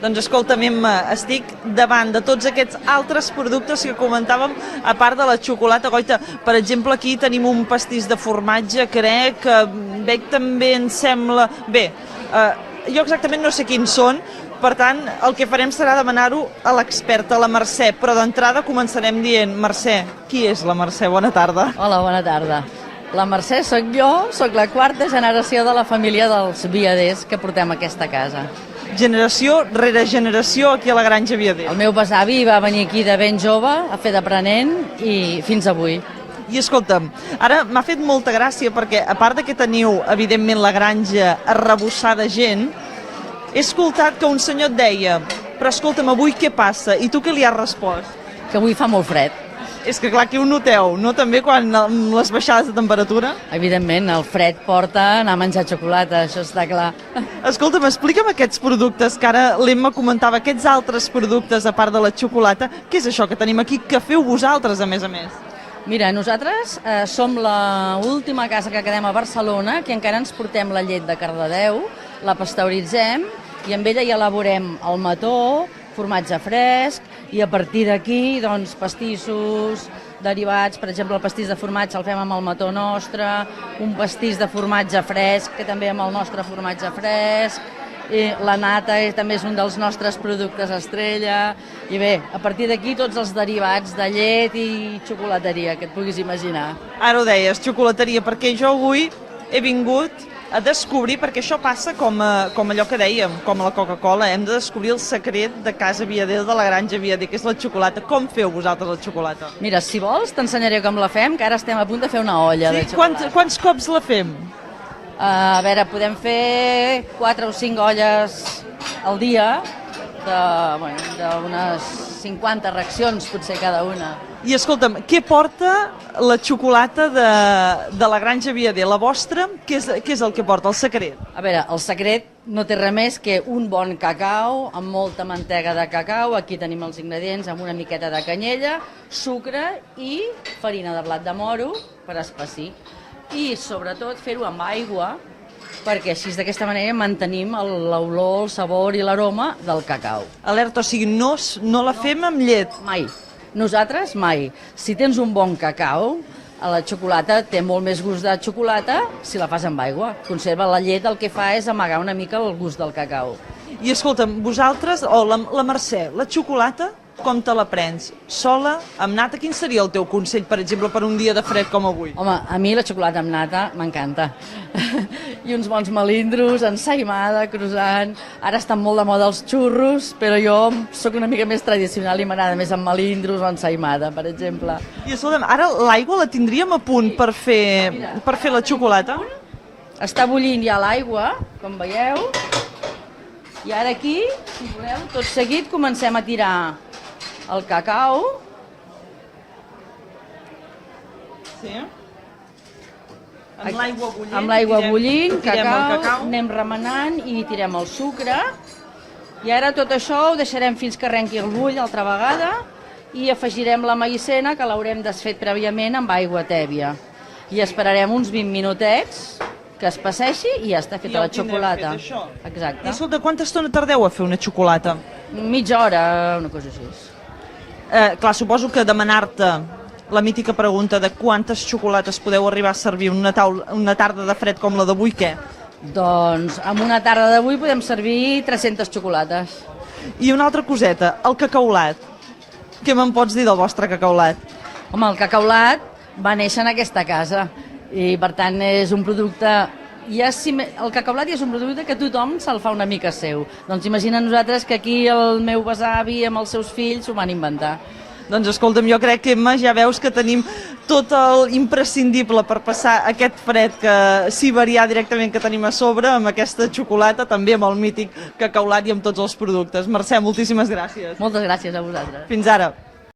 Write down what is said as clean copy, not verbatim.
Doncs escolta, Emma, estic davant de tots aquests altres productes que comentàvem, a part de la xocolata, Goita. Per exemple, aquí tenim un pastís de formatge, crec, veig també, em sembla... Bé, jo exactament no sé quins són, per tant, el que farem serà demanar-ho a l'experta, a la Mercè, però d'entrada començarem dient, Mercè, qui és la Mercè? Bona tarda. Hola, bona tarda. La Mercè sóc jo, sóc la quarta generació de la família dels Viaders que portem a aquesta casa. Generació rere generació aquí a la Granja Viader. El meu besavi va venir aquí de ben jove a fer d'aprenent i fins avui. I escolta'm, ara m'ha fet molta gràcia perquè, a part de que teniu, evidentment, la granja arrebossada de gent, he escoltat que un senyor et deia, però escolta'm, avui què passa? I tu què li has respost? Que avui fa molt fred. És que clar, que ho noteu, no? També quan les baixades de temperatura? Evidentment, el fred porta a anar a menjar xocolata, això està clar. Escolta'm, explica'm aquests productes, que ara l'Emma comentava, aquests altres productes, a part de la xocolata, què és això que tenim aquí, que feu vosaltres, a més a més? Mira, nosaltres som l'última casa que quedem a Barcelona, que encara ens portem la llet de Cardedeu, la pasteuritzem i amb ella hi elaborem el mató, formatge fresc, i a partir d'aquí, doncs, pastissos, derivats, per exemple, el pastís de formatge el fem amb el mató nostre, un pastís de formatge fresc, que també amb el nostre formatge fresc, i la nata també és un dels nostres productes estrella, i bé, a partir d'aquí tots els derivats de llet i xocolateria, que et puguis imaginar. Ara ho deies, xocolateria, perquè jo avui he vingut a descobrir, perquè això passa com allò que dèiem, com la Coca-Cola, hem de descobrir el secret de Casa Viader, de la Granja Viader, que és la xocolata. Com feu vosaltres la xocolata? Mira, si vols t'ensenyaré com la fem, que ara estem a punt de fer una olla de xocolata. Quants cops la fem? A veure, podem fer 4 o 5 olles al dia, d'unes 50 reaccions potser cada una. I escolta'm, què porta la xocolata de la Granja Viader, la vostra? Què és el que porta, el secret? A veure, el secret no té res més que un bon cacau, amb molta mantega de cacau, aquí tenim els ingredients, amb una miqueta de canyella, sucre i farina de blat de moro per espessir. I sobretot fer-ho amb aigua, perquè així d'aquesta manera mantenim l'olor, el sabor i l'aroma del cacau. Alerta, o sigui, no la fem amb llet? Mai. Nosaltres mai. Si tens un bon cacau, la xocolata té molt més gust de xocolata si la fas amb aigua. Conserva la llet, el que fa és amagar una mica el gust del cacau. I escolta'm, vosaltres, o la Mercè, la xocolata, com te la prens? Sola, amb nata? Quin seria el teu consell, per exemple, per un dia de fred com avui? Home, a mi la xocolata amb nata m'encanta. I uns bons melindros, ensaïmada, croissant. Ara estan molt de moda els xurros, però jo sóc una mica més tradicional i m'agrada més amb melindros o ensaïmada, per exemple. I escolta'm, ara l'aigua la tindríem a punt per fer la xocolata? Està bullint ja l'aigua, com veieu. I ara aquí, si voleu, tot seguit comencem a tirar el cacau. Sí. Amb l'aigua bullint. Amb l'aigua bullint, cacau, anem remenant i tirem el sucre. I ara tot això ho deixarem fins que arrenqui el bull altra vegada i afegirem la maïzena, que l'haurem desfet prèviament amb aigua tèbia. I esperarem uns 20 minutets que es passeixi i ja està feta la xocolata. Exacte. I escolta, quanta estona tardeu a fer una xocolata? Mitja hora, una cosa així. Clar, suposo que demanar-te la mítica pregunta de quantes xocolates podeu arribar a servir una tarda de fred com la d'avui, què? Doncs amb una tarda d'avui podem servir 300 xocolates. I una altra coseta, el cacaulat. Què me'n pots dir del vostre cacaulat? Home, el cacaulat va néixer en aquesta casa i per tant és un producte... El cacaulat ja és un producte que tothom se'l fa una mica seu. Doncs imagina nosaltres que aquí el meu besavi amb els seus fills ho van inventar. Doncs escolta'm, jo crec que, Emma, ja veus que tenim tot l'imprescindible per passar aquest fred siberià directament que tenim a sobre, amb aquesta xocolata, també amb el mític cacaulat i amb tots els productes. Mercè, moltíssimes gràcies. Moltes gràcies a vosaltres. Fins ara.